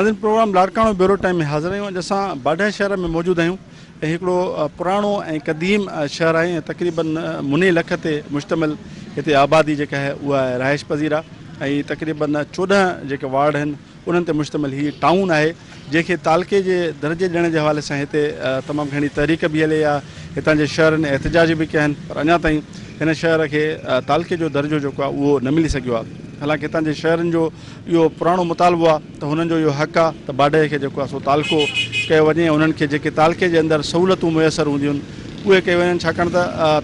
नाज़रीन programme Larkana bureau time में हाज़िर आहियूं। अॼु असां बाढे शहर में मौजूद आहियूं ऐं हिकिड़ो पुराणो ऐं क़दीम शहर आहे ऐं तक़रीबन मुने लख ते मुश्तमिल हिते आबादी जेका आहे उहा आहे रहाइश पज़ीर आहे ऐं तक़रीबन 14 जेके वार्ड आहिनि उन्हनि ते मुश्तमिल हीअ टाउन आहे जंहिंखे तालके जे दर्जे ॾियण जे हवाले सां हिते तमामु घणी तहरीक बि हले आहे। हितां जे शहरनि एहतजाज बि कया आहिनि पर अञा ताईं हिन शहर खे तालके जो दर्जो जेको आहे उहो न मिली सघियो आहे। हालांकि हितां जे शहरनि जो इहो पुराणो मुतालबो आहे त हुननि जो इहो हक़ आहे त बाढे खे जेको आहे सो तालको कयो वञे। उन्हनि खे जेके तालके जे अंदरि सहूलियतूं मुयसरु हूंदियूं आहिनि उहे कयूं वञनि, छाकाणि त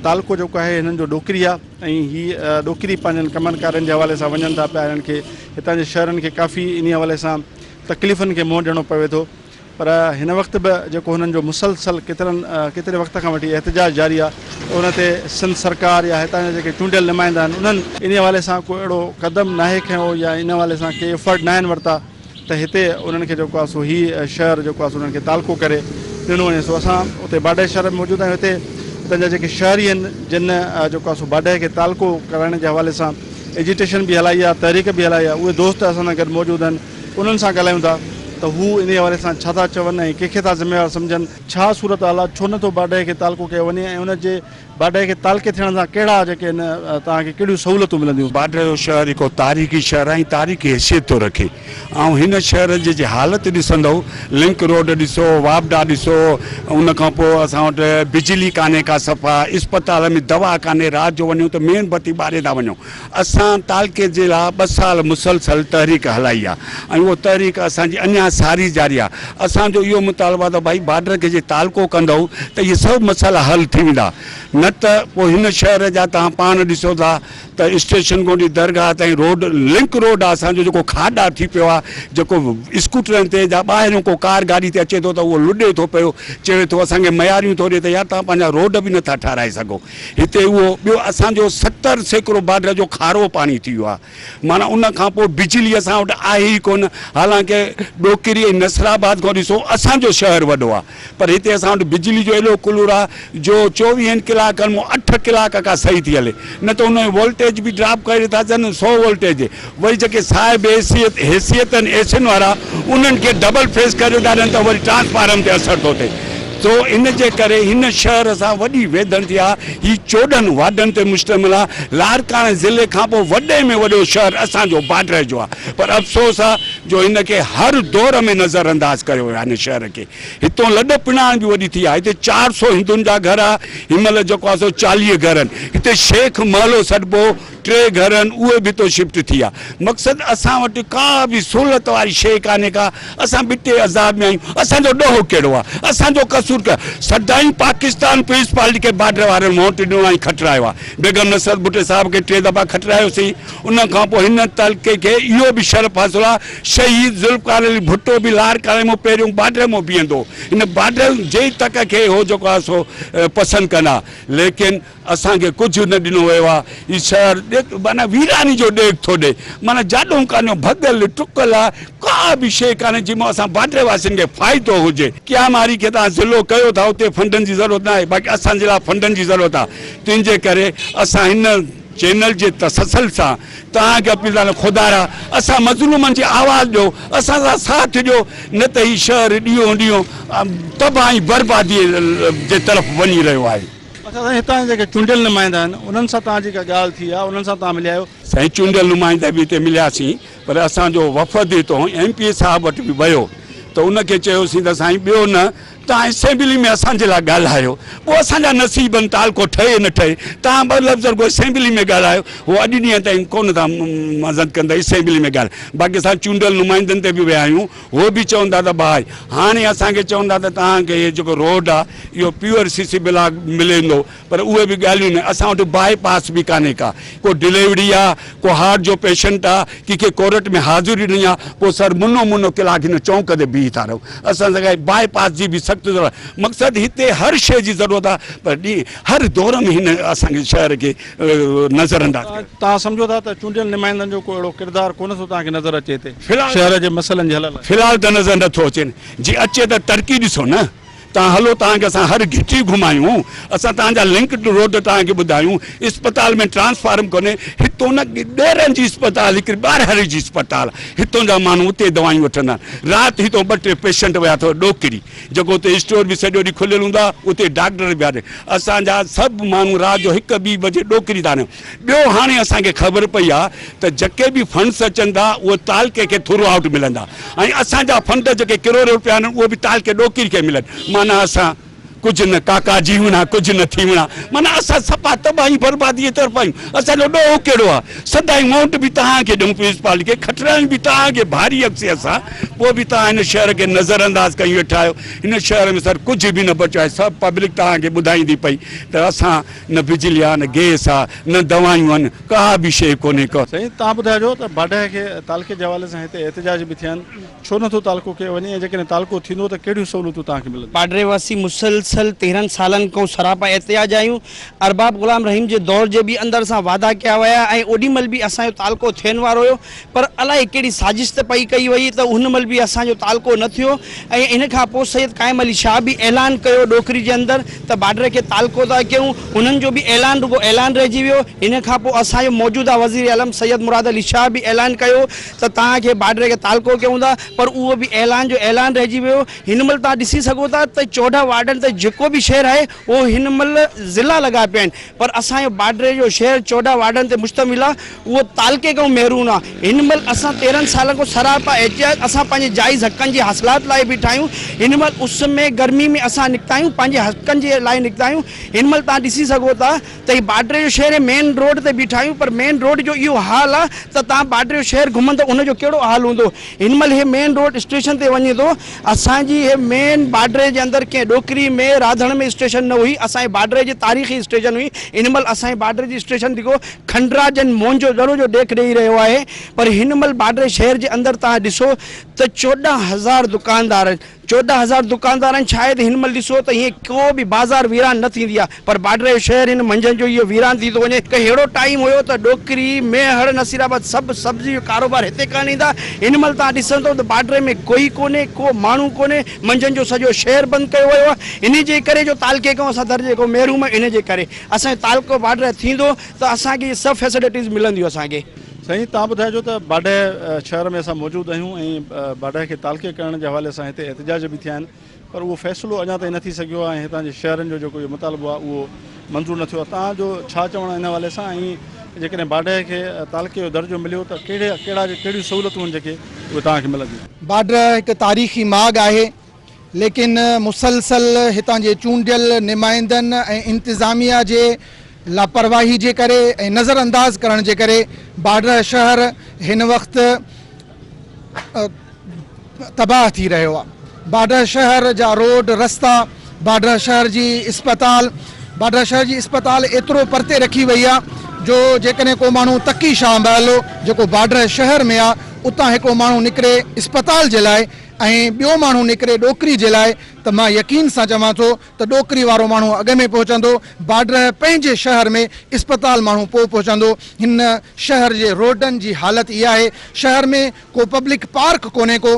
तालको जेको आहे हिननि जो ॾोकिरी आहे ऐं हीअ ॾोकिरी पंहिंजनि कमनि कारनि जे हवाले सां वञनि था पिया। हिननि खे हितां जे शहरनि खे काफ़ी इन हवाले सां तकलीफ़ुनि खे मुंहुं ॾियणो पवे थो। पर हिन वक़्तु बि जेको हुननि जो मुसलसल केतिरे वक़्त खां वठी एहतजाज जारी आहे उन ते सिंध सरकार या हितां जा जेके चूंडियल नुमाइंदा आहिनि उन्हनि इन हवाले सां को अहिड़ो क़दम नाहे खयो या इन हवाले सां के एफर्ट न आहिनि वरिता त हिते उन्हनि खे जेको आहे सो हीअ शहर जेको आहे सो उन्हनि खे तालको करे ॾिनो वञे। सो असां उते बाढे शहर में मौजूदु आहियूं। हिते हितां जा जेके शहरी आहिनि जिन जेको आहे सो बाढे खे तालको कराइण जे हवाले सां एजिटेशन बि हलाई आहे, तहरीक बि हलाई आहे, उहे दोस्त असां सां गॾु मौजूदु आहिनि। उन्हनि सां ॻाल्हायूं था त हू इन हवाले सां छा था चवनि ऐं कंहिंखे था ज़िम्मेवार सम्झनि, छा सूरत हाल आहे, छो नथो बाढे खे तालको कयो वञे ऐं उनजे बाढे खे तालके थियण सां कहिड़ा जेके आहिनि तव्हांखे कहिड़ियूं सहूलियतूं मिलंदियूं। बाढे जो शहर हिकु तारीख़ी शहर आहे ऐं तारीख़ी हैसियत थो रखे ऐं हिन शहर जी हालति ॾिसंदव, लिंक रोड ॾिसो, वापडा ॾिसो, उन खां पोइ असां वटि बिजली कान्हे का सफ़ा, इस्पताल में दवा कान्हे, राति जो वञूं त मेन बत्ती ॿारे था वञूं। असां तालके जे लाइ 2 साल मुसलसल तहरीक हलाई आहे ऐं उहो तहरीक असांजी अञा सारी जारी आहे। असांजो इहो मुतालबो आहे त भई बाढे खे जे तालको कंदव त इहे सभु मसइला हल थी वेंदा, न त पोइ हिन शहर जा तव्हां पाण ॾिसो था त स्टेशन गोंडी दरगाह ताईं रोड लिंक रोड आहे असांजो जेको खाॾा थी पियो आहे, जेको स्कूटरनि ते या ॿाहिरियों को कार गाॾी ते अचे थो त उहो लुॾे थो पियो, चवे थो असांखे मयारियूं थो ॾिए त यार तव्हां पंहिंजा रोड बि नथा ठाराए सघो। हिते उहो ॿियो असांजो 70% बाढे जो खारो पाणी थी वियो आहे, माना उन खां पोइ बिजली असां वटि आहे ई कोन। हालांकि ॾोकिरी ऐं नसराबाद खां ॾिसो असांजो शहर वॾो आहे पर हिते असां वटि बिजली जो एॾो कुलूर आहे जो 24 कलाकनि मां 8 कलाक का सही थी हले, न त उन जो वोल्टेज बि ड्रॉप करे था अचनि 100 वोल्टेज। वरी जेके साहिब हैसियत आहिनि एसियुनि वारा उन्हनि खे डबल फेस करे था ॾियनि त वरी ट्रांसफार्म ते असरु थो थिए। तो इन जे करे हिन शहर सां वॾी वेदन थी आहे। हीअ 14 वार्डनि ते मुश्तमिल आहे। लाड़काणे ज़िले खां पोइ वॾे में वॾो शहर असांजो बाढे जो आहे, पर अफ़सोस आहे जो हिन खे हर दौर में नज़रअंदाज़ कयो वियो आहे। हिन शहर खे हितां लॾ पिणाण बि वॾी थी आहे। हिते 400 हिंदुनि जा घर आहे, हिनमहिल जेको आहे सो 40 घर आहिनि। हिते शेख महलो सॾिबो 3 घर आहिनि, उहे बि तो शिफ्ट थी आहे। मक़सदु असां वटि का बि सहूलियत वारी शइ कान्हे का, असां बिटे अज़ाब में आहियूं। असांजो ॾोहो कहिड़ो आहे, असांजो कसूर सदाई पाकिस्तान पुलिस पार्टी के बाढे वारनि मोट ॾिनो ऐं खटरायो आहे। बेगम नसरत भुट्टे साहब खे 3 दफ़ा खटरायोसीं। उन खां पोइ हिन तलके खे इहो बि शर्फ़ हासिलु आहे, शहीद ज़ुल्फ़िकार अली भुट्टो बि लाड़काणे मां पहिरियों बाढे मां बीहंदो। हिन बाढे जे तक खे हो जेको आहे सो पसंदि कंदा, लेकिन असांखे कुझु न ॾिनो वियो आहे। हीउ शहर माना वीरानी जो ॾेख थो ॾे, माना जाॾो कान्हे भॻल टुकल आहे, का बि शइ कान्हे जंहिंमां असां बाढे वासियुनि खे फ़ाइदो हुजे। क्यामारी खे तव्हां ज़िलो कयो था, उते फंडनि जी ज़रूरत न आहे, बाक़ी असांजे लाइ फंडनि जी ज़रूरत आहे। तंहिंजे करे असां हिन चैनल जे तसलसल सां तव्हांखे अपील था ख़ुदा असां मज़लूमनि जी आवाज़ ॾियो, असां सां साथ ॾियो, न त हीउ शहर ॾींहों ॾींहों तबाही बर्बादीअ जे तरफ़ वञी रहियो आहे। अच्छा, हितां जेके चूंडियल नुमाइंदा आहिनि उन्हनि सां तव्हांजी का ॻाल्हि थी आहे, उन्हनि सां तव्हां मिलिया आहियो? साईं चूंडियल नुमाइंदा बि हिते मिलियासीं, पर असांजो वफ़द हितां MP साहब वटि बि वियो त उनखे चयोसीं त साईं ॿियो न तव्हां असेंबली में असांजे लाइ ॻाल्हायो, पोइ असांजा नसीबनि तालको ठहे न ठहे, तव्हां 2 लफ़्ज़ रुॻो असेंबली में ॻाल्हायो, उहो अॼु ॾींहं ताईं कोन था मज़द कंदा असेंबली में ॻाल्हि। बाक़ी असां चूंडियल नुमाइंदनि ते बि विया आहियूं, उहो बि चवंदा त भाई हाणे असांखे चवंदा त तव्हांखे इहो जेको रोड आहे इहो प्योर CC ब्लॉक मिलंदो, पर उहे बि ॻाल्हियूं न। असां वटि बाईपास बि कान्हे का, को डिलीवरी आहे, को हार्ट जो पेशेंट आहे, कंहिंखे कोर्ट में हाज़िरी ॾिनी आहे, पोइ सर मुनो कलाक हिन चौंक ते बीह था रहो। असां सां बाईपास जी बि मक़सदु हिते हर शइ जी ज़रूरत आहे, पर हर दौर में हिन असांखे शहर खे नज़रअंदाज़ तव्हां सम्झो था त चूंडियल नुमाइंदनि जो को अहिड़ो किरदारु कोन थो तव्हांखे नज़र अचे हिते शहर जे मसइलनि जे हल लाइ? फ़िलहाल त नज़र नथो अचे। जी अचे त तरक़ी ॾिसो न, तव्हां हलो तव्हांखे असां हर घिटी घुमायूं, असां तव्हांजा लिंक रोड तव्हांखे ॿुधायूं, इस्पताल में ट्रांसफार्म कोन्हे, हितों न ॾेरनि जी इस्पताल, हिकिड़ी ॿाहिरि जी इस्पताल, हितों जा माण्हू उते दवायूं वठंदा आहिनि। राति हितों 2-3 पेशेंट विया अथव ॾोकिरी, जेको उते स्टोर बि सॼो ॾींहुं खुलियल हूंदा, उते डॉक्टर बि आहिनि। असांजा सभु माण्हू राति जो 1-2 बजे ॾोकिरी था वञनि। ॿियो हाणे असांखे ख़बर पई आहे त जेके बि फंड्स अचनि था उहे तालके खे थ्रू आउट मिलंदा, ऐं असांजा फंड जेके किरोड़ रुपया आहिनि उहे बि तालके ॾोकिरी खे मिलनि। माना असां कुछ न काका जीवना, कुछ न थीवना, माना असां सफ़ा तबाही बर्बादी तरफ़ आहियूं। असांजो ॾोहो कहिड़ो आहे, सदाई अमाउंट बि तव्हांखे ॾियूं प्रिंसिपाल खे, खटरायूं बि तव्हांखे भारी अक्से असां, पोइ बि तव्हां हिन शहर खे नज़रअंदाज़ कयूं वेठा आहियो। हिन शहर में सर कुझु बि न बचियो आहे, सभु पब्लिक तव्हांखे ॿुधाईंदी पई त असां न बिजली आहे, न गैस आहे, न दवायूं आहिनि, का बि शइ कोन्हे को। साईं तव्हां ॿुधाइजो त बाडे खे तालके जे हवाले सां हिते एहतिजाज बि थिया आहिनि, छो नथो तालको कयो वञे, ऐं जेकॾहिं तालको थींदो त कहिड़ियूं सहूलियतूं तव्हांखे मिलंदियूं? बाडरे वासी मुसलसल 13 सालनि खां सरापा एहतिजाज आहियूं। अरबाब गुलाम रहीम जे दौर जे बि अंदरि सां वादा कया विया, ऐं ओॾी महिल बि असांजो तालको थियण वारो हुयो, पर अलाए कहिड़ी साज़िश त पई कई वई त उन महिल बि असांजो तालको न थियो। ऐं इन खां पोइ सैयद काइम अली शाह बि ऐलान कयो ॾोकिरी जे अंदरि त बाडरे खे तालको था कयूं, उन्हनि जो बि ऐलान रुगो ऐलान रहिजी वियो। इन खां पोइ असांजो मौजूदा वज़ीर आलम सैयद मुराद अली शाह बि ऐलान कयो त तव्हांखे बाडरे खे तालको कयूं था, पर उहो बि ऐलान जो ऐलान रहिजी वियो। हिन महिल तव्हां ॾिसी सघो था त 14 वार्डनि ते जेको बि शहर आहे उहो हिन महिल ज़िला लॻा पिया आहिनि, पर असांजो बाडरे जो शहर 14 वार्डनि ते मुश्तमिल आहे, उहो तालके खां महरूम आहे। हिन महिल असां 13 सालनि खां सरापा एहतिजाज असां पंहिंजे जाइज़ हक़नि जे हासिलात लाइ बीठा आहियूं। हिन महिल उस में गर्मी में असां निकिता आहियूं, पंहिंजे हक़नि जे लाइ निकिता आहियूं। हिन महिल तव्हां ॾिसी सघो था त हीउ बाडरे जो शहर मेन रोड ते बीठा आहियूं, पर मेन रोड जो इहो हाल आहे त तव्हां बाडरे जो शहर घुमंदो उनजो कहिड़ो हाल हूंदो। हिन महिल हे मेन रोड स्टेशन ते वञे थो, असांजी हे मेन बाडरे जे अंदरि कंहिं ॾोकिरी में राधण में स्टेशन न हुई, असांजे बाडरे जी तारीख़ी स्टेशन हुई। इन महिल असांजे बाडरे जी स्टेशन जेको खंडरा जन मोहन जो दड़ो जो ॾेख ॾेई रहियो आहे, पर हिन महिल बाडरे शहर जे अंदरि तव्हां ॾिसो त 14,000 दुकानदार आहिनि। 14,000 दुकानदार आहिनि, शायदि हिन महिल ॾिसो त हीअं को बि बाज़ार वीरान न थींदी आहे, पर बाडरे जो शहर हिन मंझंदि जो इहो वीरान थी थो वञे। त अहिड़ो टाइम हुयो त ॾोकिरी मेहर नसीराबाद सभु सब्जी जो कारोबार हिते करणु ईंदा। हिन महिल तव्हां ॾिसंदो त बाडरे में कोई कोन्हे, को माण्हू कोन्हे, मंझंदि जो सॼो शहर बंदि कयो वियो आहे। इन जे करे जो तालके खां असां दर्जे खां महरूम, इन जे करे असांजो तालको बाडरे थींदो त असांखे सभु फैसिलिटीज़ मिलंदियूं असांखे। साईं तव्हां ॿुधाइजो त बाडे शहर में असां मौजूदु आहियूं, ऐं बाडे खे तालके करण जे हवाले सां हिते एहतिजाज बि थिया आहिनि, पर उहो फ़ैसिलो अञा ताईं न थी सघियो आहे, ऐं हितां जे शहरनि जो जेको इहो मुतालबो आहे उहो मंज़ूरु न थियो आहे। तव्हांजो छा चवणु आहे इन हवाले सां, ऐं जेकॾहिं बाडे खे तालके जो दर्जो मिलियो त कहिड़ियूं सहूलियतूं आहिनि जेके उहे तव्हांखे मिलंदियूं? बाडर हिकु तारीख़ी माग आहे, लेकिन मुसलसल हितां जे चूंडियल नुमाइंदनि ऐं इंतिज़ामिया जे लापरवाही जे करे ऐं नज़रअंदाज़ करण जे करे बाडर शहर हिन वक़्तु तबाह थी रहियो आहे। बाडर शहर जा रोड रस्ता, बाडर शहर जी इस्पताल एतिरो परते रखी वई आहे जो जेकॾहिं को माण्हू तकी शाह महल जेको बाडर शहर में आहे, उतां हिकिड़ो माण्हू निकिरे इस्पताल जे लाइ ऐं ॿियो माण्हू निकिरे ॾोकिरी जे लाइ, त मां यकीन सां चवां थो त ॾोकिरी वारो माण्हू अॻ में पहुचंदो, बाडर पंहिंजे शहर में इस्पताल माण्हू पोइ पहुचंदो। हिन शहर जे रोडनि जी हालत इहा आहे, शहर में को पब्लिक पार्क कोन्हे, को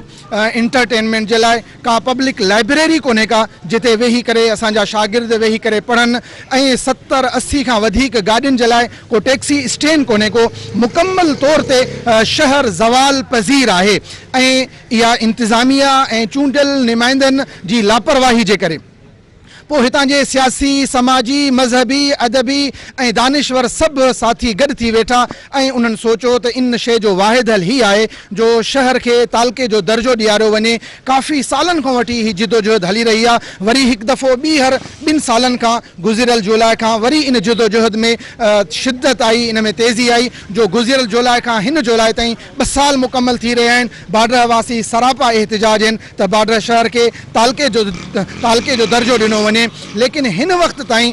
इंटरटेनमेंट जे लाइ का पब्लिक लाइब्रेरी कोन्हे का जिते वेही करे असांजा शागिर्द वेही करे पढ़नि, ऐं 70-80 खां वधीक गाॾियुनि जे लाइ को टैक्सी स्टैंड कोन्हे को। मुकम्मल तौर ते शहर ज़वाल पज़ीर आहे, ऐं इहा इंतिज़ामिया ऐं चूंडियल नुमाइंदनि जी लापरवाही जे करे पोइ हितां जे सियासी, समाजी, मज़हबी, अदबी ऐं दानिश्वर सभु साथी गॾु थी वेठा ऐं उन्हनि सोचियो त इन शइ जो वाहिद हल ही आहे जो शहर खे तालके जो दर्जो ॾियारियो वञे। काफ़ी सालनि खां वठी ही जिदोजहद हली रही आहे, वरी हिकु दफ़ो ॿीहर 2 सालनि खां गुज़िरियल जुलाई खां वरी इन जिदोजहद में शिद्दत आई, इन में तेज़ी आई जो गुज़िरियल जुलाई खां हिन जुलाई ताईं 2 साल मुकमल थी रहिया आहिनि। बाडर वासी सरापा एहतिजाज आहिनि त बाडर शहर खे तालके जो दर्जो ॾिनो वञे। वञे, लेकिन हिन वक़्त ताईं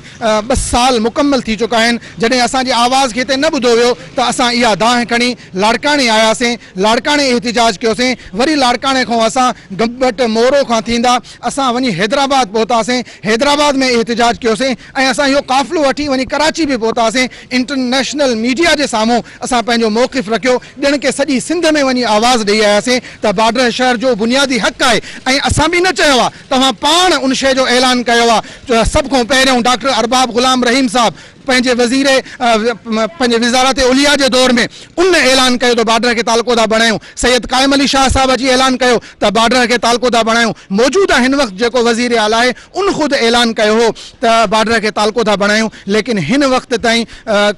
2 साल मुकम्मल थी चुका आहिनि जॾहिं असांजी आवाज़ खे हिते न ॿुधो वियो त असां इहा दांह खणी लाड़काणे आयासीं, लाड़काणे एहतिजाज कयोसीं, वरी लाड़काणे खां असां गंबट मोरो खां थींदा असां वञी हैदराबाद पहुतासीं, हैदराबाद में एहतिजाज कयोसीं ऐं असां इहो क़ाफ़िलो वठी वञी कराची बि पहुतासीं। इंटरनेशनल मीडिया जे साम्हूं असां पंहिंजो मौक़िफ़ रखियो, ॼण के सॼी सिंध में वञी आवाज़ ॾेई आयासीं त बाडर शहर जो बुनियादी हक़ आहे। ऐं असां बि न चयो आहे, तव्हां पाण उन शइ जो ऐलान कयो आहे। सभ खां पहिरियों डॉक्टर अरबाब ग़ुलाम रहीम साहब पंहिंजे वज़ीर पंहिंजे वज़ारत उलिया जे दौर में उन ऐलान कयो त बाडर खे तालको था बणायूं। सैयद क़ाइम अली शाह साहब अची ऐलान कयो त बाडर खे तालको था बणायूं। मौजूदा हिन वक़्तु जेको वज़ीर आला आहे उन ख़ुदि ऐलान कयो हो त बाडर खे तालको था बणायूं, लेकिन हिन वक़्त ताईं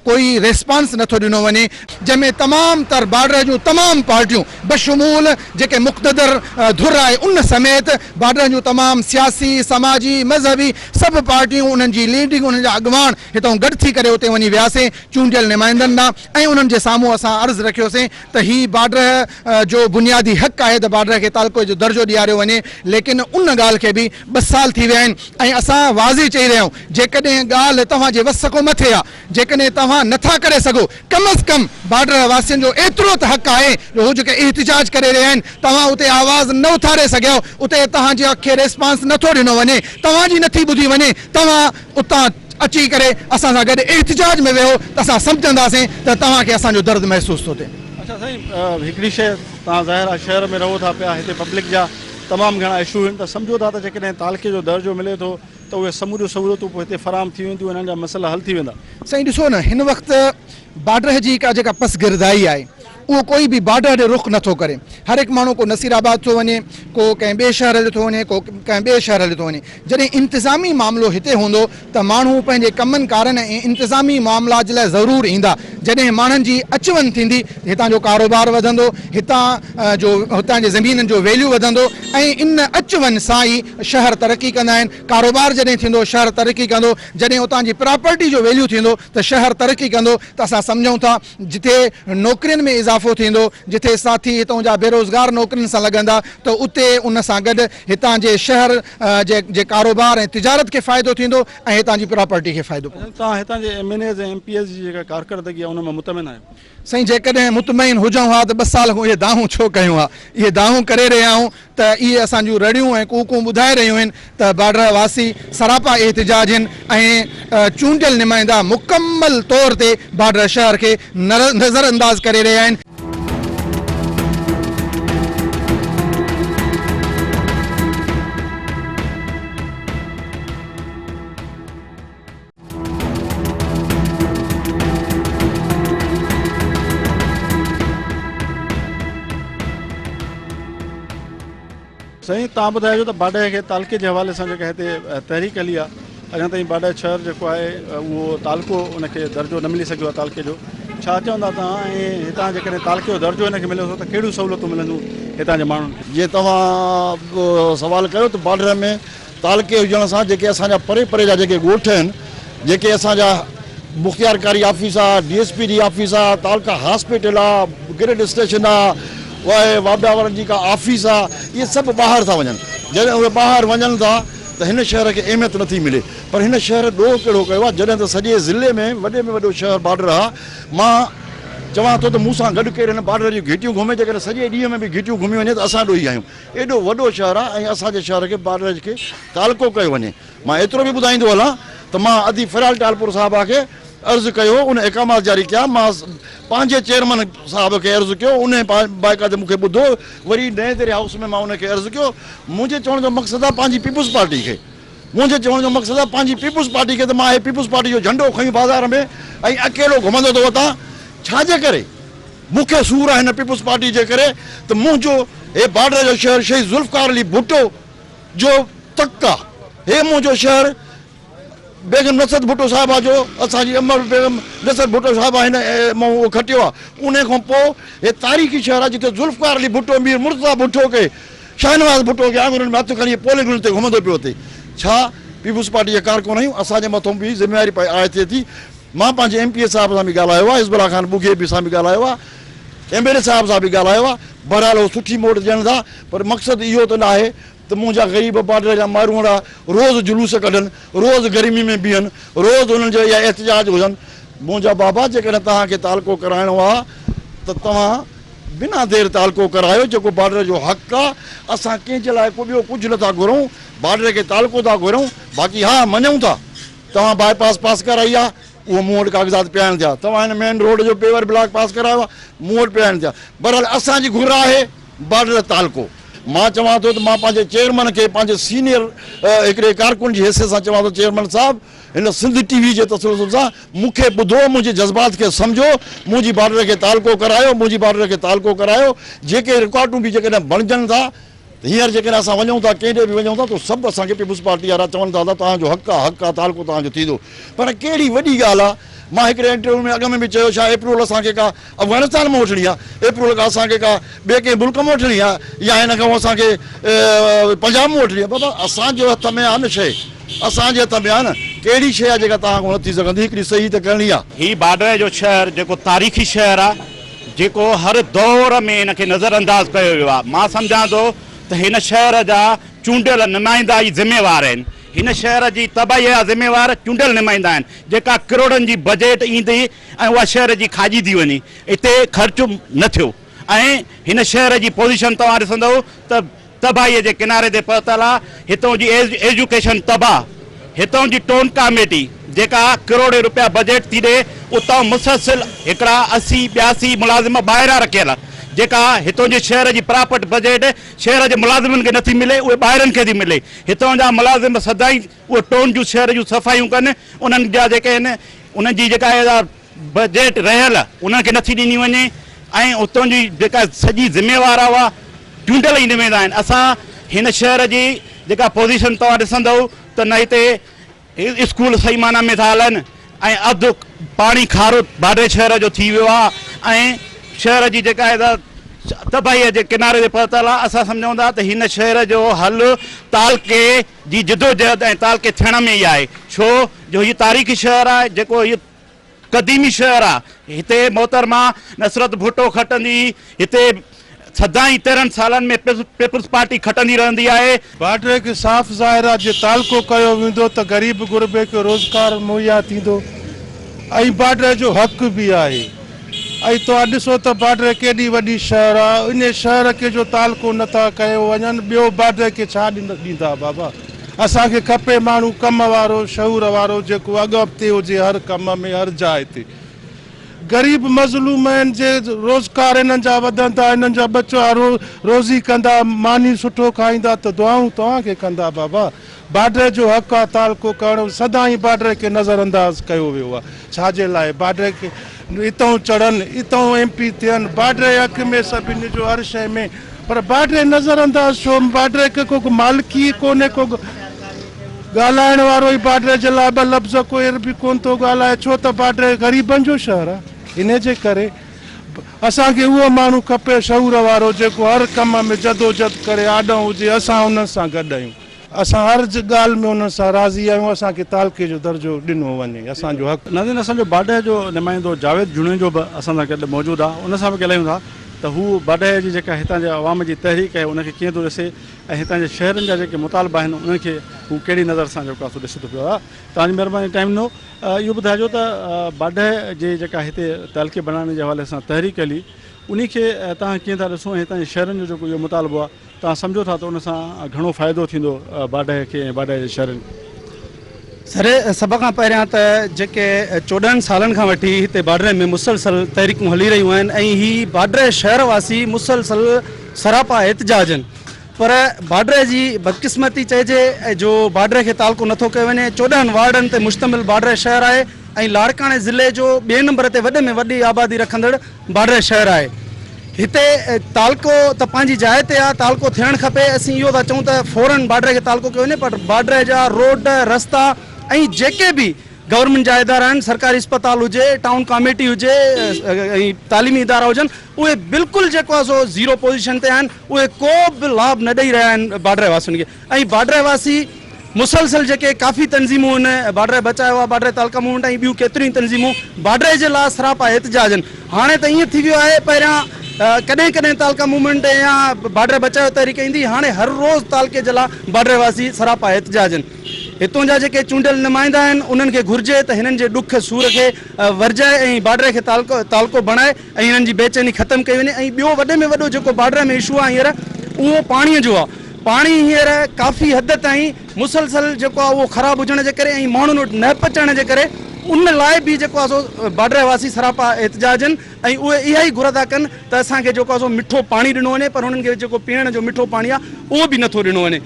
कोई रिस्पॉन्स नथो ॾिनो वञे, जंहिंमें तमामु तर बाडर जूं तमामु पार्टियूं बशमूल जेके मुक़्तदर धुर आहे उन समेत बाडर जूं तमामु सियासी समाजी मज़हबी सभु पार्टियूं उन्हनि जी लीडिंग उन्हनि जा अॻुवान हितां गॾु थी करे उते वञी वियासीं चूंडियल नुमाइंदनि ॾांहुं ऐं उन्हनि जे साम्हूं असां अर्ज़ु रखियोसीं त ही बाडर जो बुनियादी हक़ आहे त बाडर खे तालको जो दर्जो ॾियारियो वञे। लेकिन उन ॻाल्हि खे बि 2 साल थी विया आहिनि ऐं असां वाज़ी चई रहिया आहियूं, जेकॾहिं ॻाल्हि तव्हांजे वस खां मथे आहे, जेकॾहिं तव्हां नथा करे सघो, कम अज़ कम बाडर वासियुनि जो एतिरो त हक़ आहे जो हू जेके एहतिजाज करे रहिया आहिनि, तव्हां उते आवाज़ न उथारे सघियो, उते तव्हांजे खे रिस्पॉन्स नथो ॾिनो वञे, तव्हांजी नथी ॿुधी वञे, तव्हां उतां अची करे असां सां गॾु एहतिजाज में वियो त असां सम्झंदासीं त तव्हांखे असांजो दर्द महसूस थो थिए। अच्छा साईं, हिकिड़ी शइ तव्हां ज़ाहिर आहे शहर में रहो था पिया, हिते पब्लिक जा तमामु घणा इशू आहिनि, त सम्झो था त जेकॾहिं तालके जो दर्जो मिले थो त उहे समूरियूं सहूलियतूं पोइ हिते फराहम थी वेंदियूं, हिननि जा मसइला हल थी वेंदा। साईं ॾिसो न, हिन वक़्तु बाडर जी का जेका पसगिरदाई आहे उहो कोई बि बाडर ॾे रुख नथो करे। हर हिकु माण्हू को नसीराबाद थो वञे, को कंहिं ॿिए शहर हली थो वञे, को कंहिं ॿिए शहर हली थो वञे। जॾहिं इंतिज़ामी मामिलो हिते हूंदो त माण्हू पंहिंजे कमनि कारनि ऐं इंतिज़ामी मामलात जे लाइ ज़रूरु ईंदा। जॾहिं माण्हुनि जी अच वञु थींदी, हितां जो कारोबार वधंदो, हितां जे ज़मीननि जो वैल्यू वधंदो ऐं इन अच वञ सां ई शहर तरक़ी कंदा आहिनि। कारोबार जॾहिं थींदो शहर तरक़ी कंदो, जॾहिं उतां जी प्रॉपर्टी जो वैल्यू थींदो त शहर तरक़ी कंदो। त असां सम्झूं था जिथे नौकरियुनि में इज़ाफ़ो थींदो, जिथे साथी हितां जा बेरोज़गार नौकरियुनि सां लॻंदा, त उते उन सां गॾु हितां जे शहर जे कारोबार ऐं तिजारत खे फ़ाइदो थींदो ऐं हितां जी प्रॉपर्टी खे फ़ाइदो पवंदो। तव्हां हितां जे MNAs ऐं MPs जी जेका कारकर्दगी आहे उन में मुतमिन आहियो? साईं, जेकॾहिं मुतमइन हुजूं हा त 2 साल खां इहे दाहूं छो कयूं हा? इहे दाहूं करे रहिया आहियूं त इहे असांजूं रड़ियूं ऐं कूकूं ॿुधाए रहियूं आहिनि त बाडर वासी सरापा एहतिजाज आहिनि ऐं चूंडियल नुमाइंदा मुकम्मल तौर ते बाडर शहर खे नज़रअंदाज़ करे रहिया आहिनि। साईं, तव्हां ॿुधाइजो त बाडर खे तालके जे हवाले सां जेका हिते तहरीक हली आहे, अञा ताईं बाडर शहर जेको आहे उहो तालको उनखे दर्जो न मिली सघियो आहे तालके जो, छा चवंदा तव्हां? ऐं हितां जेकॾहिं तालके जो दर्जो हिनखे मिले थो त कहिड़ियूं सहूलियतूं मिलंदियूं हितां जे माण्हुनि खे? जीअं तव्हां सवाल कयो त बाडर में तालके हुजण सां जेके असांजा परे परे जा जेके ॻोठ आहिनि, जेके असांजा मुख़्तियारकारी ऑफिस आहे, DSP जी ऑफिस आहे, तालका हॉस्पिटल आहे, ग्रेड स्टेशन आहे, उहे वापडा वारनि जी का ऑफिस आहे, इहे सभु ॿाहिरि था वञनि। जॾहिं उहे ॿाहिरि वञनि था त हिन शहर खे अहमियत नथी मिले। पर हिन शहर ॾोह कहिड़ो कयो आहे, जॾहिं त सॼे ज़िले में वॾो शहर बाडर आहे। मां चवां थो त मूं सां गॾु केरु हिन बाडर जूं घिटियूं घुमे, जेकॾहिं सॼे ॾींहं में बि घिटियूं घुमी वञे त असां ॾोही आहियूं। एॾो वॾो शहर आहे ऐं असांजे शहर खे बाडर खे तालको कयो वञे। मां एतिरो बि ॿुधाईंदो हलां त मां अदी फ़िराल टालपुर साहिबा खे अर्ज़ु कयो, उन इकामात जारी कया, मां पंहिंजे चेयरमैन साहिब खे अर्ज़ु कयो, उन बाक़ाइदे मूंखे ॿुधो। वरी नए दरे हाउस में मां उनखे अर्ज़ु कयो। मुंहिंजे चवण जो मक़सदु आहे पंहिंजी पीपुल्स पार्टी खे, मुंहिंजे चवण जो मक़सदु आहे पंहिंजी पीपुल्स पार्टी खे, त मां हे पीपुल्स पार्टी जो झंडो खईं बाज़ार में ऐं अकेलो घुमंदो थो वठां। छाजे करे? मूंखे सूर आहे हिन पीपुल्स पार्टी जे करे त मुंहिंजो हे बाडर जो शहर शहीद ज़ुल्फ़कार अली भुट्टो जो तक आहे। हे मुंहिंजो शहर बेगम नसरत भुट्टो साहिबा जो, असांजी अमर बेगम नसरत भुट्टो साहिबा हिन मां उहो खटियो आहे। उन खां पोइ हे तारीख़ी शहर आहे जिते ज़ुल्फ़कार अली भुट्टो, मीर मुर्तज़ा भुट्टो खे, शाहनवाज़ भुट्टो खे आङुरियुनि में हथु खणी पोलिंग ते घुमंदो पियो थिए। छा पीपुल्स पार्टी जा कारकुन आहियूं? असांजे मथां बि ज़िम्मेवारी आहे थिए थी। मां पंहिंजे MPA साहिब सां बि ॻाल्हायो आहे, हिज़बुल्ला ख़ान बुघे सां बि ॻाल्हायो आहे, MLA साहिब सां बि ॻाल्हायो आहे। बहरहाल उहो सुठी मोट ॾियनि था, पर मक़सदु इहो त न आहे। त मुंहिंजा ग़रीब बॉर्डर जा माण्हू रोज़ जुलूस कढनि, रोज़ गर्मी में बीहनि, रोज़ उन्हनि जो इहा एहतिजाज हुजनि। मुंहिंजा बाबा जेकॾहिं तव्हांखे तालको कराइणो आहे त तव्हां बिना देरि तालको करायो, जेको बॉर्डर जो हक़ आहे। असां कंहिंजे लाइ को ॿियो कुझु नथा घुरूं, बॉर्डर खे तालको था घुरूं। बाक़ी हा मञूं था तव्हां बाईपास पास कराई आहे, उहो मूं वटि कागज़ात पिया आहिनि थिया। तव्हां हिन मेन रोड जो पेवर ब्लॉक पास करायो आहे, मूं वटि पिया आहिनि थिया। बहरहाल असांजी घुर आहे बॉर्डर तालको। मां चवां थो त मां पंहिंजे चेयरमैन खे पंहिंजे सीनियर हिकिड़े कारकुन जी हैसियत सां चवां थो, चेयरमैन साहिबु हिन सिंध टीवी जे तसलुसल सां मूंखे ॿुधो, मुंहिंजे जज़्बात खे सम्झो, मुंहिंजी बॉर्डर खे तालको करायो, मुंहिंजी बॉर्डर खे तालको करायो। जेके रिकॉर्डूं बि जेकॾहिं बणजनि था हींअर जेकॾहिं असां वञूं था केॾे बि वञूं था त सभु असांखे पीपुल्स पार्टी वारा चवनि था तव्हांजो हक़ आहे तालको तव्हांजो थींदो। पर कहिड़ी वॾी ॻाल्हि आहे। मां हिकिड़े इंटरव्यू में अॻ में बि चयो, छा एप्रूवल असांखे का अफ़गानिस्तान में वठणी आहे, एप्रूवल का असांखे का ॿिए कंहिं मुल्क में वठणी आहे, या हिन खां असांखे पंजाब में वठणी आहे। बाबा असांजे हथ में आहे न शइ, असांजे हथ में आहे न। कहिड़ी शइ आहे जेका तव्हां खां न थी सघंदी, हिकिड़ी सही त करणी आहे। ही बॉर्डर जो शहर जेको तारीख़ी शहर आहे, जेको हर दौर में हिनखे नज़रअंदाज़ कयो वियो आहे। मां सम्झां थो त हिन शहर जा चूंडियल नुमाइंदा ई ज़िम्मेवार आहिनि। हिन शहर जी तबाही जा ज़िम्मेवार चूंडियल नुमाइंदा आहिनि, जेका करोड़नि जी बजट ईंदी ऐं उहा शहर जी खाजी थी वञे, हिते ख़र्चु न थियो। ऐं हिन शहर जी पोज़ीशन तव्हां ॾिसंदव त तबाहीअ जे किनारे ते पहुतल आहे। हितां जी एजुकेशन तबाह, हितां जी टोन कमेटी जेका करोड़े रुपया बजट थी ॾे, उतां मुसलसिल हिकिड़ा 80-82 मुलाज़िम ॿाहिरां रखियल, जेका हितां जे शहर जी प्रॉपर्ट बजट शहर जे मुलाज़िमनि खे नथी मिले, उहे ॿाहिरनि खे थी मिले। हितां जा मुलाज़िम सदाई उहे टोन जूं शहर जूं सफ़ाइयूं कनि, उन्हनि जा जेके आहिनि उन्हनि जी जेका बजट रहियल उन्हनि खे नथी ॾिनी वञे। ऐं उतां जी जेका सॼी ज़िम्मेवार आहे उहा चूंडियल ई नुमाइंदा आहिनि। असां हिन शहर जी जेका पोज़ीशन तव्हां ॾिसंदव त न हिते स्कूल सही माना में था हलनि, ऐं अधु पाणी खारो बॉर्डर शहर जो थी वियो आहे, ऐं शहर जी जेका आहे तबाहीअ जे किनारे ते पहुतल आहे। असां सम्झूं था त हिन शहर जो हल तालके जी जिदोजहद ऐं तालके थियण में ई आहे। छो जो हीउ तारीख़ी शहर आहे, जेको हीउ क़दीमी शहर आहे। हिते मोहतरमा नसरत भुट्टो खटंदी, हिते सदाई 13 सालनि में पीपुल्स पार्टी खटंदी रहंदी आहे। बॉर्डर खे साफ़ ज़ाहिर आहे, जे तालको कयो वेंदो त ग़रीब गुरबे खे रोज़गार मुहैया थींदो, ऐं बॉर्डर जो हक़ बि आहे। ऐं तव्हां ॾिसो त बॉर्डर केॾी वॾी शहर आहे, इन शहर खे जो तालको नथा कयो वञनि, ॿियो बॉर्डर खे छा ॾींदा बाबा। असांखे खपे माण्हू कम वारो, शऊर वारो, जेको अॻिते हुजे हर कम में, हर जाइ ते। ग़रीब मज़लूम आहिनि, जे रोज़गार हिननि जा वधंदा, हिननि जा बच्चा रोज़ी कंदा, मानी सुठो खाईंदा, त दुआऊं तव्हांखे कंदा बाबा। बॉर्डर जो हक़ आहे तालको करणु, सदाई बॉर्डर खे नज़रअंदाज़ कयो वियो आहे। छाजे लाइ? बॉर्डर खे हितां चढ़नि, हितां MP थियनि, बॉर्डर जे हक़ में सभिनी जो हर शइ में। पर बॉर्डर नज़रअंदाज़ छो? बॉर्डर खे को मालिकी कोन्हे, को ॻाल्हाइण वारो ई बॉर्डर जे लाइ ॿ लफ़्ज़ कोई बि कोन थो ॻाल्हाए। छो त बॉर्डर ग़रीबनि जो शहर आहे। इन जे करे असांखे उहो माण्हू खपे शऊर वारो, जेको हर कम में जदोजहद करे आॾो हुजे, असां उन्हनि सां गॾु आहियूं। असां हर ॻाल्हि में उन्हनि सां राज़ी आहियूं। असांखे तालके जो दर्जो ॾिनो वञे, असांजो हक़। नाज़रीन, असांजो बॉर्डर जो नुमाइंदो जावेद जुणे जो बि असां सां गॾु मौजूदु आहे। उन सां बि ॻाल्हायूं था त हू बॉर्डर जी जेका हितां जे अवाम जी तहरीक आहे उनखे कीअं थो ॾिसे, ऐं हितां जे शहरनि जा जेके मुतालबा आहिनि उन्हनि खे हू कहिड़ी नज़र सां जेको आहे सो ॾिसे थो पियो आहे। तव्हांजी महिरबानी, टाइम ॾिनो। इहो ॿुधाइजो त बॉर्डर जे जेका हिते तालके बनाइण जे हवाले सां तहरीक हली, उन खे तव्हां कीअं था ॾिसो, ऐं हितां जे शहरनि जो जेको इहो मुतालबो आहे तव्हां सम्झो था त उन सां घणो फ़ाइदो थींदो बॉर्डर खे ऐं बॉर्डर जे शहरनि? सर, सभ खां पहिरियां त जेके 14 सालनि खां वठी हिते बॉर्डर में मुसलसल तहरीकूं हली रहियूं आहिनि, ऐं ही बॉर्डर शहरवासी मुसलसल सरापा एहतिजाज आहिनि। पर बॉर्डर जी बदकिस्मती चइजे जो बॉर्डर खे तालको नथो कयो वञे। 14 वार्डनि ते मुश्तमिल बॉर्डर शहर आहे, ऐं लाड़काणे ज़िले जो ॿिए नंबर ते वॾे में वॾी आबादी रखंदड़ बॉर्डर शहर आहे। हिते तालको त पंहिंजी जाइ ते आहे, तालको थियणु खपे। असीं इहो था चऊं त फौरन बॉर्डर खे तालको कयो वञे, पर बॉर्डर जा रोड, रस्ता ऐं जेके बि गवर्नमेंट जा इदारा आहिनि, सरकारी अस्पताल हुजे, टाउन कमेटी हुजे, ऐं तालीमी इदारा हुजनि, उहे बिल्कुलु जेको आहे सो ज़ीरो पोज़ीशन ते आहिनि। उहे को बि लाभ न ॾेई रहिया आहिनि बॉर्डर वासियुनि खे। ऐं बॉर्डर वासी मुसलसल जेके काफ़ी तंज़ीमूं आहिनि, बॉर्डर बचायो आहे, बॉर्डर तालका मूवमेंट ऐं ॿियूं केतिरियूं तंज़ीमूं बॉर्डर जे लाइ सरापा एहतिजाज आहिनि। हाणे त ईअं थी वियो आहे, पहिरियां कॾहिं कॾहिं तालका मूवमेंट या बॉर्डर बचाव तहरीक ईंदी, हाणे हर रोज़ तालके जे लाइ बॉर्डर वासी सरापा एहतजाज आहिनि। हितों जा जेके चूंडियल नुमाइंदा आहिनि उन्हनि खे घुरिजे त हिननि जे ॾुख सूर खे वरजाए ऐं बॉर्डर खे तालको बणाए ऐं हिननि जी बेचैनी ख़तमु कई वञे। ऐं ॿियो वॾे में वॾो जेको बॉर्डर में इशू आहे हींअर उहो पाणीअ जो आहे। पाणी हींअर काफ़ी हद ताईं मुसलसल जेको आहे उहो ख़राबु हुजण जे करे ऐं माण्हुनि वटि न पहुचण जे करे उन लाइ बि जेको आहे सो बॉर्डर वासी सरापा एहतजाज आहिनि ऐं उहे इहा ई घुर था कनि त असांखे जेको आहे सो मिठो पाणी ॾिनो वञे, पर उन्हनि खे जेको पीअण जो मिठो पाणी आहे उहो बि नथो ॾिनो वञे।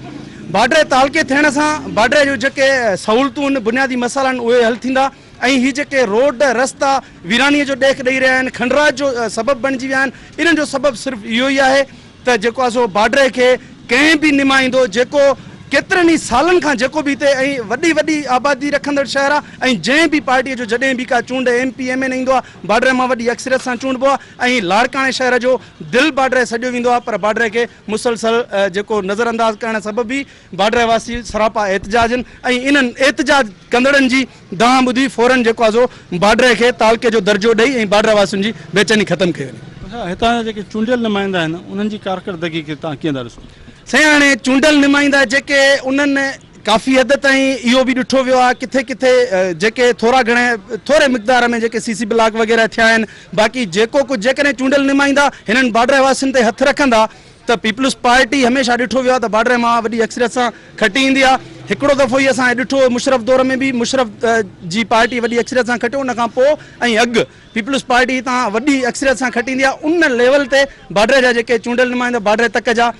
बॉर्डर तालके थियण सां बॉर्डर जो जेके सहूलियतूं आहिनि, बुनियादी मसाइला आहिनि, उहे हल थींदा ऐं हीअ जेके रोड रस्ता वीरानीअ जो ॾेख ॾेई रहिया आहिनि, खंडराज जो सबबु बणिजी विया आहिनि, इन्हनि जो सबबु सिर्फ़ु इहो ई आहे त जेको आहे सो बॉर्डर खे कंहिं बि निमाईंदो जेको केतिरनि ई सालनि खां जेको बि हिते ऐं वॾी वॾी आबादी रखंदड़ शहर आहे ऐं जंहिं बि पार्टीअ जो जॾहिं बि का चूंड MP MN ईंदो आहे बॉर्डर मां वॾी अक्सरियत सां चूंडबो आहे ऐं लाड़काणे शहर जो दिलि बॉर्डर सॼो वेंदो आहे, पर बॉर्डर खे मुसलसल जेको नज़रअंदाज़ करण सबबु बि बॉर्डर वासी सरापा एहतजाज आहिनि ऐं इन्हनि एहतजाज कंदड़नि जी दांह ॿुधी फौरन जेको आहे सो बॉर्डर खे तालके जो दर्जो ॾेई ऐं बॉर्डर वासियुनि जी बेचैनी ख़तमु कई वञे। हितां जा जेके चूंडियल नुमाइंदा आहिनि उन्हनि जी कारकर्दगी खे तव्हां कीअं था ॾिसो? साईं हाणे चूंडियल नुमाइंदा जेके उन्हनि काफ़ी हद ताईं इहो बि ॾिठो वियो आहे किथे किथे जेके थोरे मिक़दार में जेके CC ब्लॉक वग़ैरह थिया आहिनि, बाक़ी जेको कुझु जेकॾहिं चूंडियल नुमाइंदा हिननि बॉर्डर वासियुनि ते हथु रखंदा त पीपल्स पार्टी हमेशह ॾिठो वियो आहे त बॉर्डर मां वॾी अक्सरियत सां खटी ईंदी आहे। हिकिड़ो दफ़ो ई असां ॾिठो मुशरफ दौर में बि मुशरफ जी पार्टी वॾी अक्सरियत सां खटियो, उन खां पोइ ऐं अॻु पीपल्स पार्टी हितां वॾी अक्सरियत सां खटी ईंदी आहे। उन लेवल ते बॉर्डर जा जेके चूंडियल नुमाइंदा बॉर्डर तक जा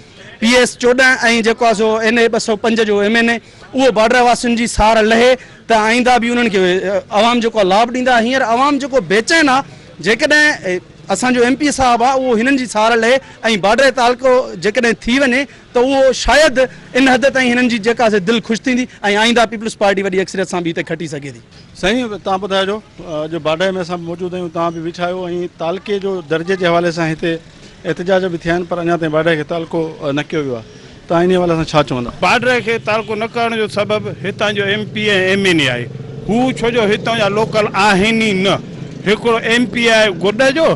PS 14 ऐं जेको आहे सो NA 205 जो MNA उहो बॉर्डर वासियुनि जी सार लहे त आईंदा बि उन्हनि खे आवाम जेको लाभ ॾींदा। हींअर आवाम जेको बेचैन आहे जेकॾहिं असांजो MP साहिबु आहे उहो हिननि जी सार लहे ऐं बॉर्डर तालको जेकॾहिं थी वञे त उहो शायदि इन हद ताईं हिननि जी जेका दिलि ख़ुशि थींदी ऐं आईंदा पीपल्स पार्टी वॾी अक्सरियत सां बि हिते खटी सघे थी। साईं तव्हां ॿुधाइजो जो बॉर्डर में असां मौजूदु आहियूं, तव्हां बि बीठा आहियो ऐं तालके जो दर्जे जे हवाले सां हिते एहतजाज बि थिया आहिनि, पर अञा ताईं बॉर्डर खे तालको न कयो वियो आहे। तव्हां इन हवाले सां छा चवंदा? बॉर्डर खे तालको न करण जो सबबु हितां जो MP ऐं MNA आहे, हू छो जो हितां जा लोकल आहिनि ई न। हिकिड़ो MP आहे गुड जो,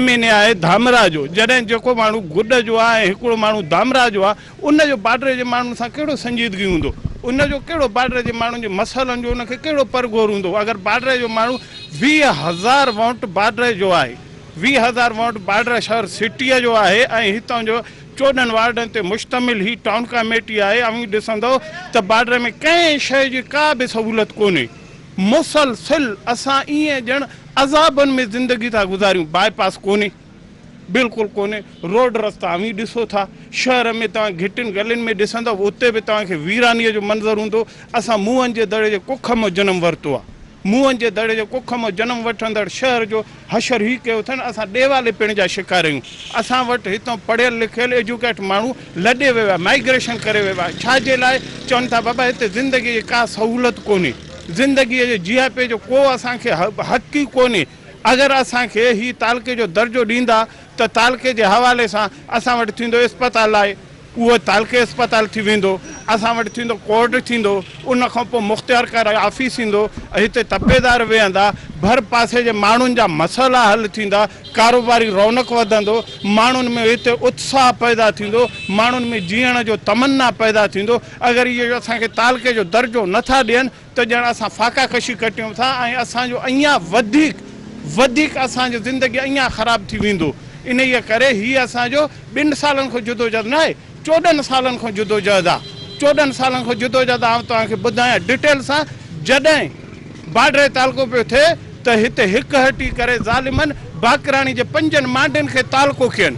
MNA आहे धामरा जो। जॾहिं जेको माण्हू गुड जो आहे ऐं हिकिड़ो माण्हू धामरा जो आहे, उन जो बॉर्डर जे माण्हुनि सां कहिड़ो संजीदगी हूंदो, उन जो कहिड़ो बॉर्डर जे माण्हुनि जे मसइलनि जो उनखे कहिड़ो परगोर हूंदो। अगरि बॉर्डर जो माण्हू 20,000 वोट बॉर्डर जो आहे, 20,000 वोट बॉर्डर शहर सिटीअ जो आहे ऐं हितां जो 14 वार्डनि ते मुश्तमिल ही टाउन कमेटी आहे। ऐं ॾिसंदो त बॉर्डर में कंहिं शइ जी का बि सहूलियत कोन्हे। मुसलसिल असां ईअं ॼण अज़ाबनि में ज़िंदगी था गुज़ारियूं। बाईपास कोन्हे, बिल्कुलु कोन्हे। रोड रस्ता अवी ॾिसो था, शहर में तव्हां घिटियुनि गलियुनि में ॾिसंदव उते बि तव्हांखे वीरानीअ जो मंज़र हूंदो। असां मुंहंनि जे दड़े जे कुख मां जनमु वरितो आहे, मुंहंनि जे दड़े जे कुख मां जनमु वठंदड़ शहर जो हशर ही कयो अथनि। असां ॾेवाले पिण जा शिकार आहियूं। असां वटि हितां पढ़ियल लिखियल एजुकेट माण्हू लॾे वियो आहे, माइग्रेशन करे वियो आहे। छाजे लाइ? चवनि था बाबा हिते ज़िंदगीअ जी का सहूलियत कोन्हे, ज़िंदगीअ जे GIP जो को असांखे हक़ ई कोन्हे। अगरि असांखे ही तालके जो दर्जो ॾींदा त तालके जे हवाले सां असां वटि थींदो इस्पताल आहे, उहो तालके अस्पताल थी वेंदो। असां वटि थींदो कोर्ट थींदो, उन खां पोइ मुख़्तियार ऑफिस ईंदो, हिते तपेदार वेहंदा, भर पासे जे माण्हुनि जा मसइला हल थींदा, कारोबारी रौनक वधंदो, माण्हुनि में हिते उत्साह पैदा थींदो, माण्हुनि में जीअण जो तमन्ना पैदा थींदो। अगरि इहे असांखे तालके जो दर्जो नथा ॾियनि त ॼण असां फाका कशी कटियूं था ऐं असांजो अञा वधीक असांजो ज़िंदगी अञा ख़राबु थी वेंदो। इन ई करे हीअ असांजो 2 सालनि खां जुदोजहद न आहे, 14 सालनि खां जुदोजहद आहे। 14 सालनि खां जुदोजहद आउं तव्हांखे ॿुधायां डिटेल सां। जॾहिं बॉर्डर तालको पियो थिए त हिते हिकु हटी करे ज़ालिमनि बाकराणी जे 5 मांडियुनि खे तालको कयनि,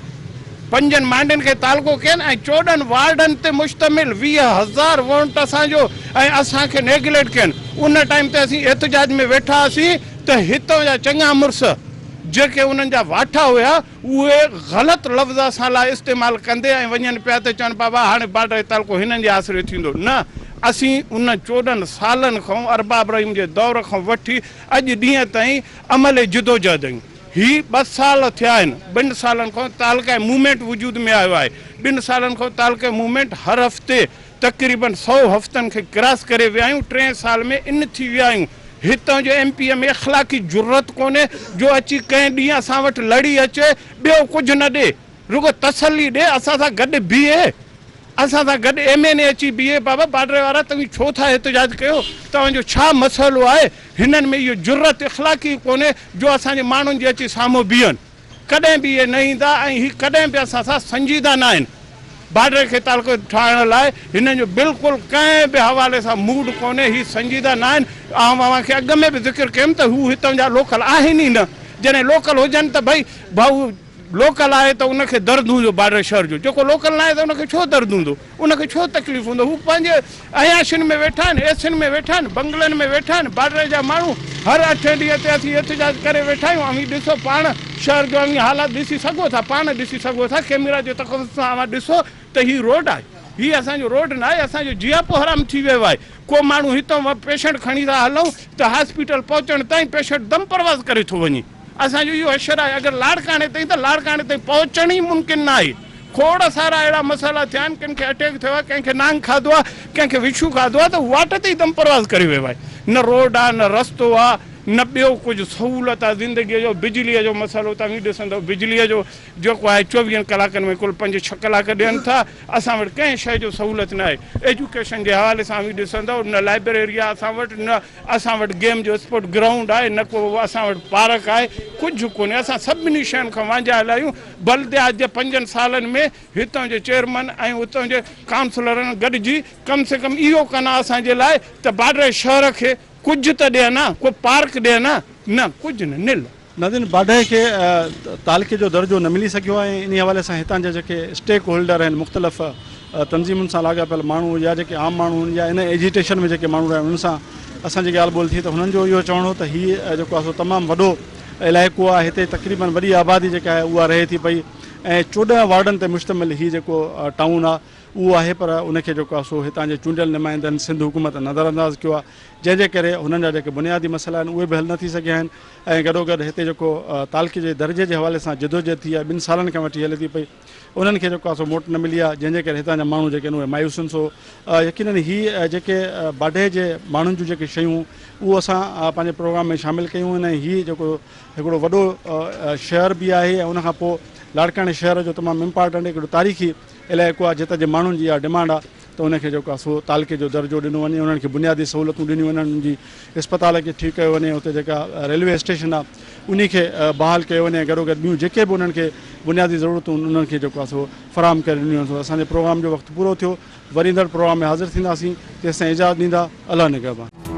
5 मांडियुनि खे तालको कयनि ऐं 14 वार्डनि ते मुश्तमिल 20,000 वोट असांजो ऐं असांखे नेग्लेक्ट कयनि। उन टाइम ते असीं एहतजाज में वेठा हुआसीं त हितां जा चङा मुड़ुस जेके उन्हनि जा वाठा हुया उहे ग़लति लफ़्ज़ असां लाइ इस्तेमालु कंदे ऐं वञनि पिया त चवनि बाबा हाणे बॉर्डर तालको हिननि जे आसिरे थींदो। न, असीं उन 14 सालनि खां अरबाब रहीम जे दौर खां वठी अॼु ॾींहं ताईं अमल जिदोजहद आहियूं। ही 2 साल थिया आहिनि। 2 सालनि खां तालका मूवमेंट वजूद में आयो आहे। 2 सालनि खां तालका मूवमेंट हर हफ़्ते तक़रीबन 100 हफ़्तनि खे क्रॉस करे विया आहियूं। 3 साल में इन थी विया आहियूं हितां जो MP में अख़लाक़ी जुर्रत कोन्हे जो अची कंहिं ॾींहुं असां वटि लड़ी अचे ॿियो कुझु न ॾे रुगो तसली ॾे असां सां गॾु बीहे असां सां गॾु MNA अची बीहे बाबा बॉर्डर वारा तव्हां छो था एहतिजाज कयो तव्हांजो छा मसइलो आहे हिननि में इहो जुर्रत इख़लाक़ी कोन्हे जो असांजे माण्हुनि जे अची साम्हूं बीहनि कॾहिं बि इहे न ईंदा ऐं हीअ कॾहिं बि असां सां संजीदा न आहिनि बॉर्डर खे तालको ठाहिण लाइ हिननि जो बिल्कुलु कंहिं बि हवाले सां मूड कोन्हे हीअ संजीदा न आहिनि अव्हांखे अॻु में बि ज़िक्र कयुमि त हू हितां जा लोकल आहिनि ई न जॾहिं लोकल हुजनि त भई भाऊ लोकल आहे त उनखे दर्द हूंदो बॉर्डर शहर जो जेको लोकल न आहे त उनखे छो दर्द हूंदो उनखे छो तकलीफ़ हूंदो हू पंहिंजे अयाशियुनि में वेठा आहिनि एसियुनि में वेठा आहिनि बंगलनि में वेठा आहिनि बॉर्डर जा माण्हू हर 8 ॾींहं ते असीं एहतिजाज करे वेठा आहियूं ऐं ॾिसो पाण शहर जो हालात ॾिसी सघो था पाण ॾिसी सघो था कैमरा जे तकफ़ सां ॾिसो त हीअ रोड आहे हीअ असांजो रोड न आहे असांजो जियापो हराम थी वियो आहे को माण्हू हितां पेशेंट खणी था हलूं त हॉस्पिटल पहुचण ताईं पेशेंट दम परवाज़ करे थो वञे असांजो इहो अशर आहे अगरि लाड़काणे ताईं त लाड़काणे ताईं पहुचण ई मुमकिन न आहे खोड़ सारा अहिड़ा मसाला थिया आहिनि कंहिंखे अटैक थियो आहे कंहिंखे नांग खाधो आहे कंहिंखे विछू खाधो आहे त वाट ते ई दम परवाज़ करे वियो आहे न रोड आहे न रस्तो आहे न ॿियो कुझु सहूलियत आहे ज़िंदगीअ जो बिजलीअ जो मसइलो तव्हां ॾिसंदव बिजलीअ जो जेको आहे 24 कलाकनि में कुल 5-6 कलाक ॾियनि था असां वटि कंहिं शइ जो सहूलियत न आहे एजुकेशन जे हवाले सां बि ॾिसंदव न लाइब्रेरी आहे असां वटि न असां वटि गेम जो स्पोर्ट ग्राउंड आहे न को असां वटि पार्क आहे कुझु कोन्हे असां सभिनी शयुनि खां वांझा आहियूं बल्कि अॼु 5 सालनि में हितां जे चेयरमैन ऐं उतां जे काउंसलरनि गॾिजी कम से कम इहो कनि असांजे लाइ त बॉर्डर शहर खे कुझु त ॾिए न को पार्क ॾिए न कुझु न निल नाज़रीन बाडे खे तालके जो दर्जो न मिली सघियो आहे इन हवाले सां हितां जा जेके स्टेक होल्डर आहिनि मुख़्तलिफ़ तंज़ीमुनि सां लाॻापियल माण्हू या जेके आम माण्हू आहिनि या इन एजिटेशन में जेके माण्हू आहिनि उन्हनि सां असांजी ॻाल्हि ॿोल थी त हुननि जो इहो चवणो त हीअ जेको आहे सो तमामु वॾो इलाइक़ो आहे हिते तक़रीबन वॾी आबादी जेका आहे उहा रहे थी पई ऐं 14 वार्डनि ते मुश्तमिल हीअ जेको टाउन आहे उहो आहे पर उनखे जेको आहे सो हितां जे चूंडियल नुमाइंदनि सिंध हुकूमत नज़रअंदाज़ कयो आहे जंहिंजे करे हुननि जा जेके बुनियादी मसइला आहिनि उहे बि हल न थी सघिया आहिनि ऐं गॾोगॾु हिते जेको तालके जे दर्जे जे हवाले सां जदोजहद थी आहे 2 सालनि खां वठी हले थी पई उन्हनि खे जेको आहे सो मोट न मिली आहे जंहिंजे करे हितां जा माण्हू जेके आहिनि उहे मायूस आहिनि सो यकीनन हीअ जेके बाडे जे माण्हुनि जूं जेके शयूं उहो असां पंहिंजे प्रोग्राम में शामिलु कयूं आहिनि ऐं हीअ जेको हिकिड़ो वॾो शहर बि आहे ऐं उनखां पोइ लाड़काणे शहर जो तमामु इम्पॉर्टेंट हिकिड़ो तारीख़ी इलाइक़ो आहे जिते जे माण्हुनि जी इहा डिमांड आहे त उनखे जेको आहे सो तालके जो दर्जो ॾिनो वञे उन्हनि खे बुनियादी सहूलियतूं ॾिनियूं वञनि उन्हनि जी इस्पताल खे ठीकु कयो वञे उते जेका रेलवे स्टेशन आहे उन खे बहाल कयो वञे गॾोगॾु ॿियूं जेके बि उन्हनि खे बुनियादी ज़रूरतूं उन्हनि खे जेको आहे सो फ़राहम करे ॾिनियूं आहिनि असांजे प्रोग्राम जो वक़्तु पूरो थियो वरी ईंदड़ प्रोग्राम में हाज़िर थींदासीं तेसिताईं इजाज़त ॾींदा अलाह निगहबान।